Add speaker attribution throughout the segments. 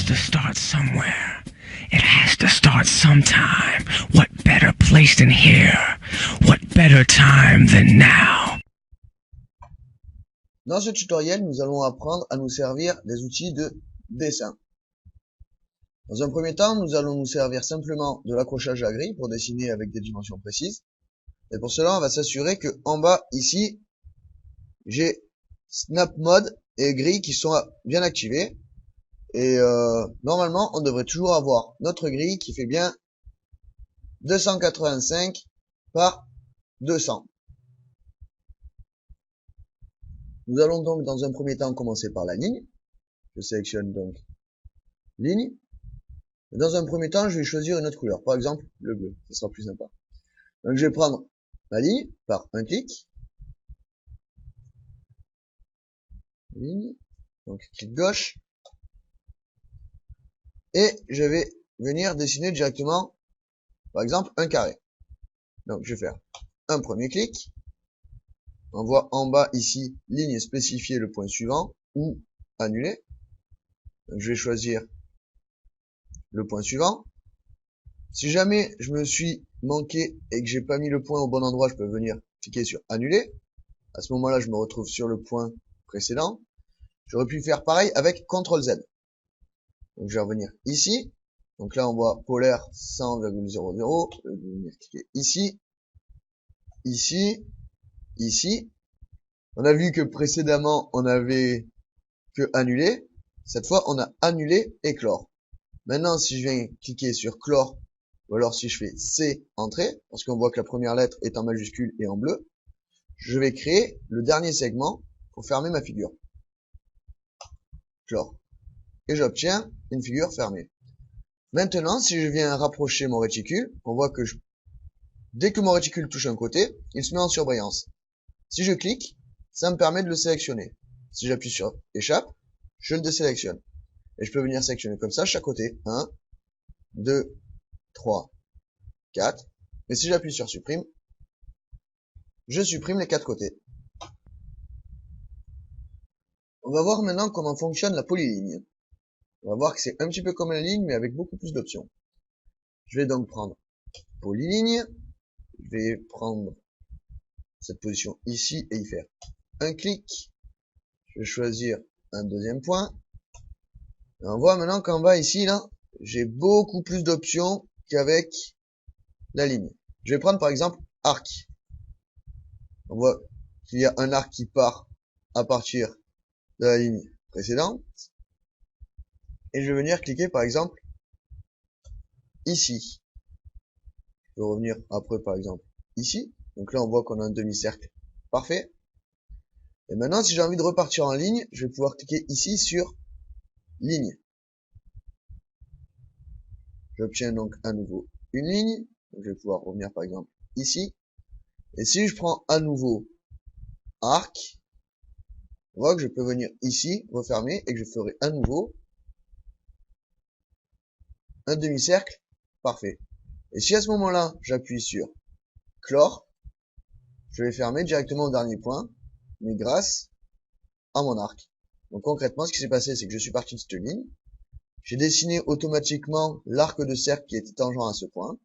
Speaker 1: has to start somewhere. It has to start sometime. What better place than here? What better time than now?
Speaker 2: Dans ce tutoriel, nous allons apprendre à nous servir des outils de dessin. Dans un premier temps, nous allons nous servir simplement de l'accrochage à grille pour dessiner avec des dimensions précises. Et pour cela, on va s'assurer que en bas, ici, j'ai Snap Mode et grille qui sont bien activés. Et normalement, on devrait toujours avoir notre grille qui fait bien 285 par 200. Nous allons donc dans un premier temps commencer par la ligne. Je sélectionne donc ligne. Et dans un premier temps, je vais choisir une autre couleur. Par exemple, le bleu. Ce sera plus sympa. Donc je vais prendre ma ligne par un clic. Ligne. Donc clic gauche. Et je vais venir dessiner directement, par exemple, un carré. Donc je vais faire un premier clic. On voit en bas ici, ligne spécifier le point suivant ou annuler. Donc je vais choisir le point suivant. Si jamais je me suis manqué et que j'ai pas mis le point au bon endroit, je peux venir cliquer sur annuler. À ce moment-là, je me retrouve sur le point précédent. J'aurais pu faire pareil avec CTRL Z. Donc je vais revenir ici. Donc là, on voit polaire 100,00. Je vais venir cliquer ici, ici, ici. On a vu que précédemment, on avait que annuler. Cette fois, on a annulé et clore. Maintenant, si je viens cliquer sur clore, ou alors si je fais C, entrée, parce qu'on voit que la première lettre est en majuscule et en bleu, je vais créer le dernier segment pour fermer ma figure. Clore. Et j'obtiens une figure fermée. Maintenant, si je viens rapprocher mon réticule, on voit que dès que mon réticule touche un côté, il se met en surbrillance. Si je clique, ça me permet de le sélectionner. Si j'appuie sur échappe, je le désélectionne. Et je peux venir sélectionner comme ça chaque côté. 1, 2, 3, 4. Et si j'appuie sur supprime, je supprime les 4 côtés. On va voir maintenant comment fonctionne la polyligne. On va voir que c'est un petit peu comme la ligne, mais avec beaucoup plus d'options. Je vais donc prendre polyligne. Je vais prendre cette position ici et y faire un clic. Je vais choisir un deuxième point. Et on voit maintenant qu'en bas ici, là, j'ai beaucoup plus d'options qu'avec la ligne. Je vais prendre par exemple arc. On voit qu'il y a un arc qui part à partir de la ligne précédente. Et je vais venir cliquer par exemple ici. Je vais revenir après par exemple ici. Donc là on voit qu'on a un demi-cercle parfait. Et maintenant si j'ai envie de repartir en ligne, je vais pouvoir cliquer ici sur ligne. J'obtiens donc à nouveau une ligne. Donc je vais pouvoir revenir par exemple ici. Et si je prends à nouveau arc, on voit que je peux venir ici, refermer, et que je ferai à nouveau un demi-cercle parfait. Et si à ce moment-là, j'appuie sur clore, je vais fermer directement au dernier point, mais grâce à mon arc. Donc concrètement, ce qui s'est passé, c'est que je suis parti de cette ligne, j'ai dessiné automatiquement l'arc de cercle qui était tangent à ce point,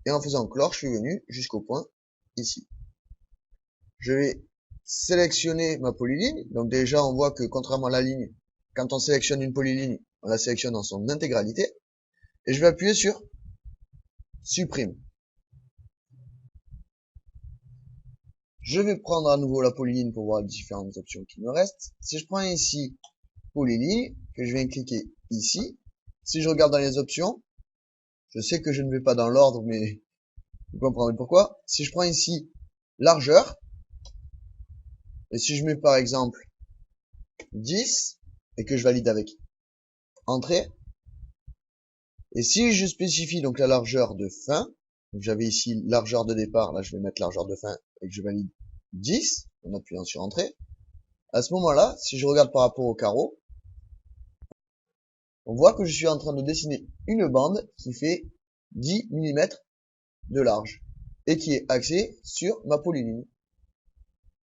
Speaker 2: et en faisant clore, je suis venu jusqu'au point ici. Je vais sélectionner ma polyligne. Donc déjà, on voit que contrairement à la ligne, quand on sélectionne une polyligne, on la sélectionne dans son intégralité. Et je vais appuyer sur supprime. Je vais prendre à nouveau la polyligne pour voir les différentes options qui me restent. Si je prends ici polyligne, que je viens cliquer ici, si je regarde dans les options, je sais que je ne vais pas dans l'ordre, mais vous comprendrez pourquoi. Si je prends ici largeur, et si je mets par exemple 10, et que je valide avec entrée, et si je spécifie donc la largeur de fin, donc j'avais ici largeur de départ, là je vais mettre largeur de fin, et que je valide 10, en appuyant sur entrée, à ce moment-là, si je regarde par rapport au carreau, on voit que je suis en train de dessiner une bande qui fait 10 mm de large, et qui est axée sur ma polyligne.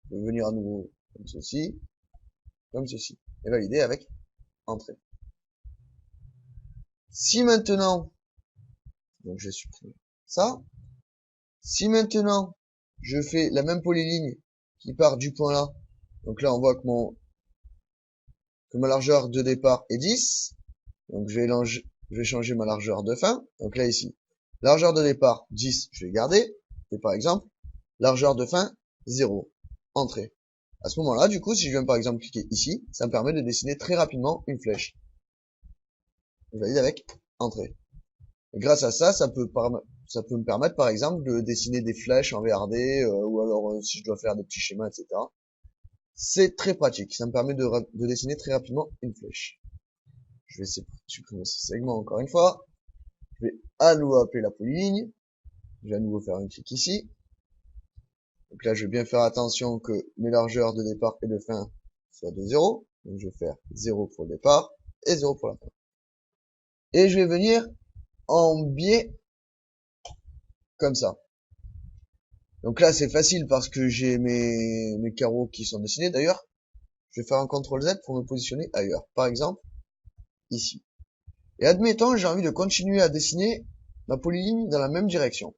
Speaker 2: Je vais venir à nouveau comme ceci, et valider avec entrée. Si maintenant, donc je supprime ça. Si maintenant, je fais la même polyligne qui part du point là, donc là on voit que ma largeur de départ est 10, donc je vais changer ma largeur de fin, donc là ici, largeur de départ 10, je vais garder, et par exemple, largeur de fin 0, entrée. À ce moment-là, du coup, si je viens par exemple cliquer ici, ça me permet de dessiner très rapidement une flèche. Je valide avec entrée. Et grâce à ça, ça peut me permettre par exemple de dessiner des flèches en VRD, ou alors si je dois faire des petits schémas, etc. C'est très pratique, ça me permet de dessiner très rapidement une flèche. Je vais essayer de supprimer ce segment encore une fois. Je vais à nouveau appeler la polyligne. Je vais à nouveau faire un clic ici. Donc là, je vais bien faire attention que mes largeurs de départ et de fin soient de 0. Donc je vais faire 0 pour le départ et 0 pour la fin. Et je vais venir en biais comme ça. Donc là, c'est facile parce que j'ai mes carreaux qui sont dessinés. D'ailleurs, je vais faire un CTRL Z pour me positionner ailleurs. Par exemple, ici. Et admettons, j'ai envie de continuer à dessiner ma polyligne dans la même direction.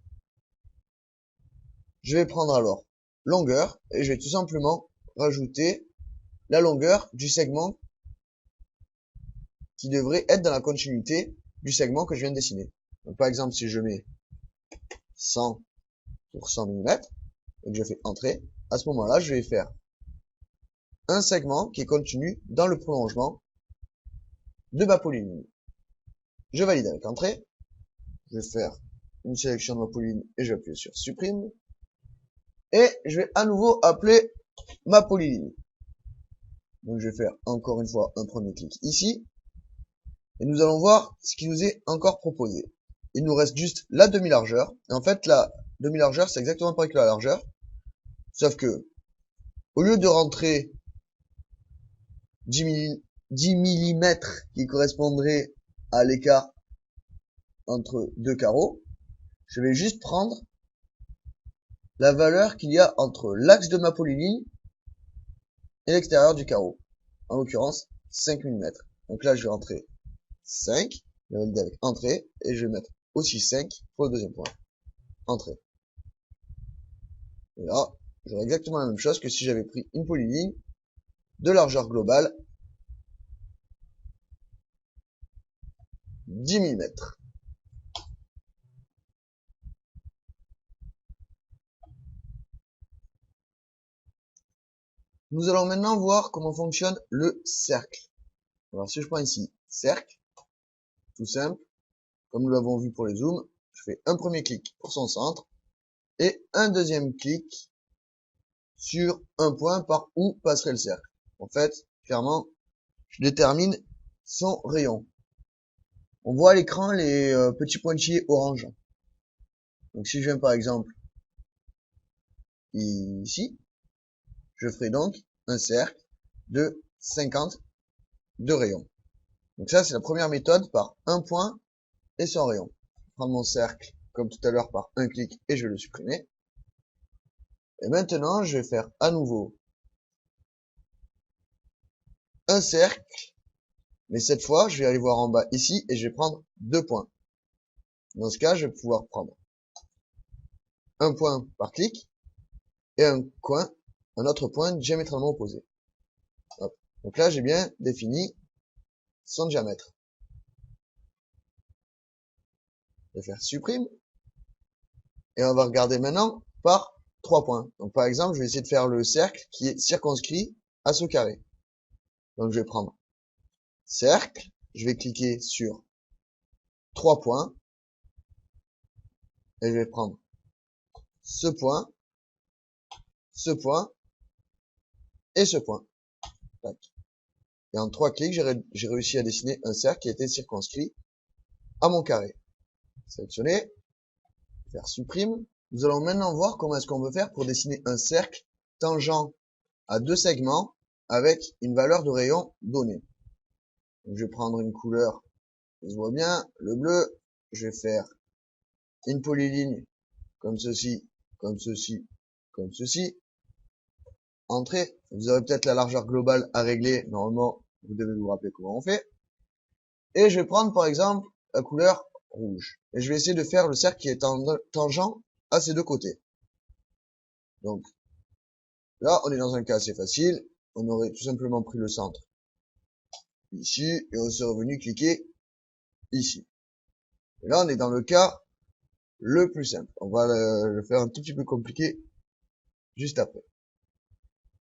Speaker 2: Je vais prendre alors longueur et je vais tout simplement rajouter la longueur du segment qui devrait être dans la continuité du segment que je viens de dessiner. Donc par exemple, si je mets 100 pour 100 mm et que je fais entrée, à ce moment-là, je vais faire un segment qui est contenu dans le prolongement de ma polyligne. Je valide avec entrée. Je vais faire une sélection de ma polyligne et je vais appuyer sur supprime. Et je vais à nouveau appeler ma polyligne. Donc je vais faire encore une fois un premier clic ici. Et nous allons voir ce qui nous est encore proposé. Il nous reste juste la demi-largeur. Et en fait, la demi-largeur, c'est exactement pareil que la largeur. Sauf que, au lieu de rentrer 10 mm qui correspondrait à l'écart entre deux carreaux, je vais juste prendre la valeur qu'il y a entre l'axe de ma polyligne et l'extérieur du carreau. En l'occurrence, 5 mm. Donc là, je vais rentrer 5, je vais valider avec entrée, et je vais mettre aussi 5 pour le deuxième point. Entrée. Et là, j'aurai exactement la même chose que si j'avais pris une polyligne de largeur globale 10 mm. Nous allons maintenant voir comment fonctionne le cercle. Alors si je prends ici cercle, tout simple, comme nous l'avons vu pour les zooms, je fais un premier clic pour son centre et un deuxième clic sur un point par où passerait le cercle. En fait, clairement, je détermine son rayon. On voit à l'écran les petits pointillés orange. Donc si je viens par exemple ici, je ferai donc un cercle de 50 de rayon. Donc ça, c'est la première méthode par un point et son rayon. Je vais prendre mon cercle, comme tout à l'heure, par un clic et je vais le supprimer. Et maintenant, je vais faire à nouveau un cercle, mais cette fois, je vais aller voir en bas ici et je vais prendre 2 points. Dans ce cas, je vais pouvoir prendre un point par clic et un autre point diamétralement opposé. Hop. Donc là, j'ai bien défini son diamètre. Je vais faire supprime. Et on va regarder maintenant par 3 points. Donc par exemple, je vais essayer de faire le cercle qui est circonscrit à ce carré. Donc je vais prendre cercle, je vais cliquer sur 3 points, et je vais prendre ce point, et ce point. Tac. Et en 3 clics, j'ai réussi à dessiner un cercle qui a été circonscrit à mon carré. Sélectionner, faire supprime. Nous allons maintenant voir comment est-ce qu'on peut faire pour dessiner un cercle tangent à 2 segments avec une valeur de rayon donnée. Donc, je vais prendre une couleur, ça se voit bien, le bleu. Je vais faire une polyligne comme ceci, comme ceci, comme ceci. Entrée. Vous aurez peut-être la largeur globale à régler. Normalement, vous devez vous rappeler comment on fait. Et je vais prendre par exemple la couleur rouge. Et je vais essayer de faire le cercle qui est tangent à ces deux côtés. Donc là, on est dans un cas assez facile. On aurait tout simplement pris le centre ici et on serait venu cliquer ici. Et là, on est dans le cas le plus simple. On va le faire un tout petit peu compliqué juste après.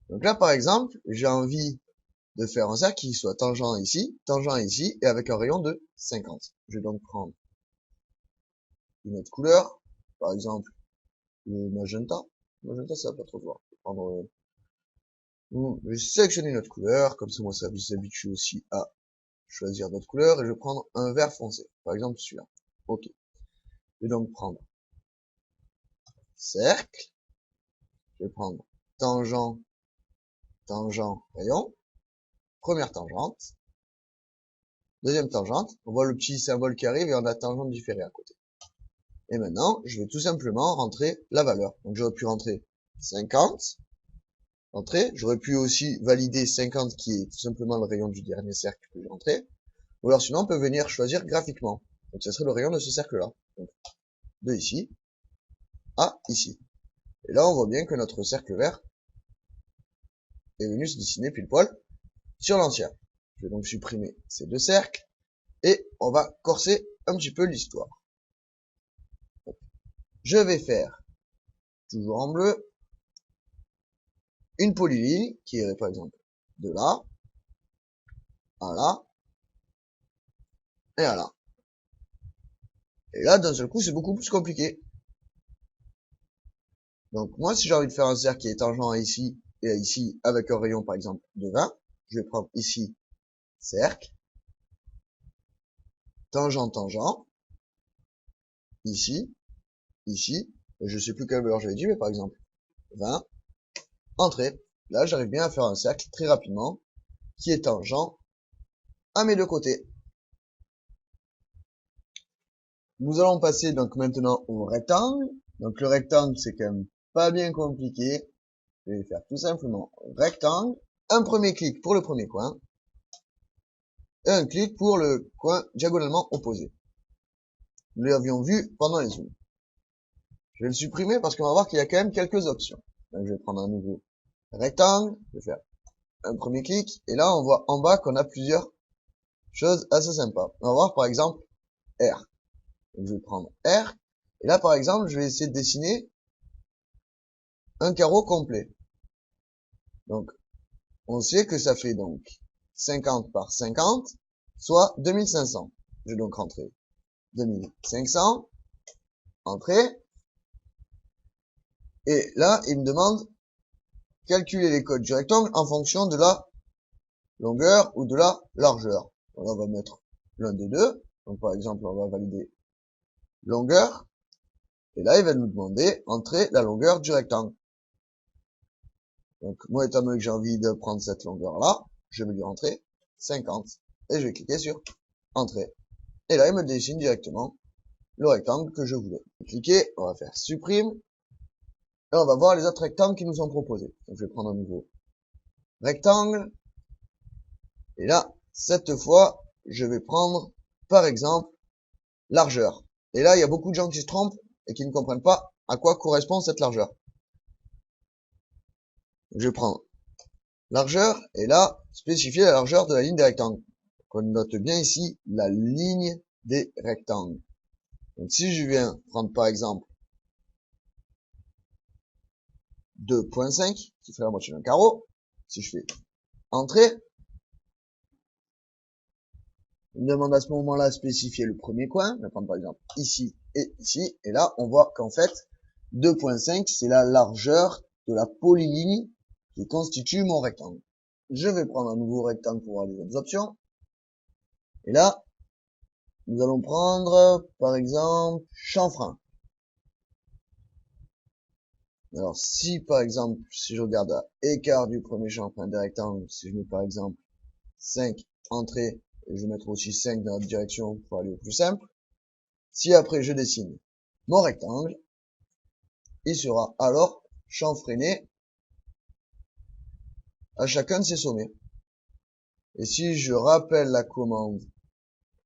Speaker 2: Donc là, par exemple, j'ai envie de faire un cercle qui soit tangent ici, et avec un rayon de 50. Je vais donc prendre une autre couleur, par exemple le magenta. Magenta, ça va pas trop voir. Je vais prendre, je vais sélectionner une autre couleur, comme ça moi ça s'habitue aussi à choisir d'autres couleurs, et je vais prendre un vert foncé, par exemple celui-là. Ok. Je vais donc prendre cercle, je vais prendre tangent, rayon, première tangente, deuxième tangente, on voit le petit symbole qui arrive et on a tangente différée à côté. Et maintenant, je vais tout simplement rentrer la valeur. Donc j'aurais pu rentrer 50, j'aurais pu aussi valider 50 qui est tout simplement le rayon du dernier cercle que j'ai rentré, ou alors sinon on peut venir choisir graphiquement. Donc ça serait le rayon de ce cercle-là. Donc de ici à ici. Et là on voit bien que notre cercle vert est venu se dessiner pile poil sur l'ancien. Je vais donc supprimer ces deux cercles et on va corser un petit peu l'histoire. Je vais faire, toujours en bleu, une polyligne qui irait par exemple de là à là et à là. Et là, d'un seul coup, c'est beaucoup plus compliqué. Donc moi, si j'ai envie de faire un cercle qui est tangent à ici et à ici avec un rayon par exemple de 20, je vais prendre ici cercle, tangent, ici, ici, et je sais plus quelle valeur j'avais dit, mais par exemple 20, entrée. Là, j'arrive bien à faire un cercle très rapidement qui est tangent à mes deux côtés. Nous allons passer donc maintenant au rectangle. Donc le rectangle, c'est quand même pas bien compliqué. Je vais faire tout simplement rectangle, un premier clic pour le premier coin, et un clic pour le coin diagonalement opposé. Nous l'avions vu pendant les zooms. Je vais le supprimer parce qu'on va voir qu'il y a quand même quelques options. Donc je vais prendre un nouveau rectangle, je vais faire un premier clic, et là on voit en bas qu'on a plusieurs choses assez sympas. On va voir par exemple R. Donc je vais prendre R, et là par exemple je vais essayer de dessiner un carreau complet. Donc on sait que ça fait donc 50 par 50, soit 2500. Je vais donc rentrer 2500, entrée, et là il me demande calculer les codes du rectangle en fonction de la longueur ou de la largeur. Alors on va mettre l'un des deux. Donc par exemple, on va valider longueur. Et là, il va nous demander entrer la longueur du rectangle. Donc moi, étant donné que j'ai envie de prendre cette longueur-là, je vais lui rentrer 50. Et je vais cliquer sur entrée. Et là, il me dessine directement le rectangle que je voulais. Cliquer, on va faire supprime. Et on va voir les autres rectangles qui nous sont proposés. Donc je vais prendre un nouveau rectangle. Et là, cette fois, je vais prendre, par exemple, largeur. Et là, il y a beaucoup de gens qui se trompent et qui ne comprennent pas à quoi correspond cette largeur. Je vais prendre largeur et là, spécifier la largeur de la ligne des rectangles. Donc, on note bien ici la ligne des rectangles. Donc si je viens prendre par exemple 2.5, qui ferait la moitié d'un carreau, si je fais entrée, il me demande à ce moment-là spécifier le premier coin. Je vais prendre par exemple ici et ici. Et là, on voit qu'en fait, 2.5, c'est la largeur de la polyligne qui constitue mon rectangle. Je vais prendre un nouveau rectangle pour voir les autres options. Et là, nous allons prendre, par exemple, chanfrein. Alors, si, par exemple, si je regarde à écart du premier chanfrein des rectangles, si je mets, par exemple, 5 entrées, et je vais mettre aussi 5 dans l'autre direction pour aller au plus simple. Si après je dessine mon rectangle, il sera alors chanfreiné à chacun de ses sommets. Et si je rappelle la commande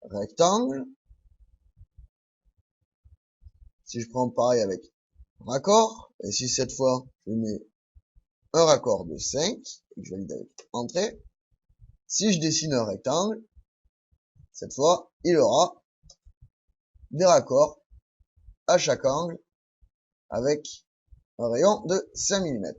Speaker 2: rectangle, si je prends pareil avec raccord, et si cette fois je mets un raccord de 5, et que je valide avec entrée, si je dessine un rectangle, cette fois il aura des raccords à chaque angle avec un rayon de 5 mm.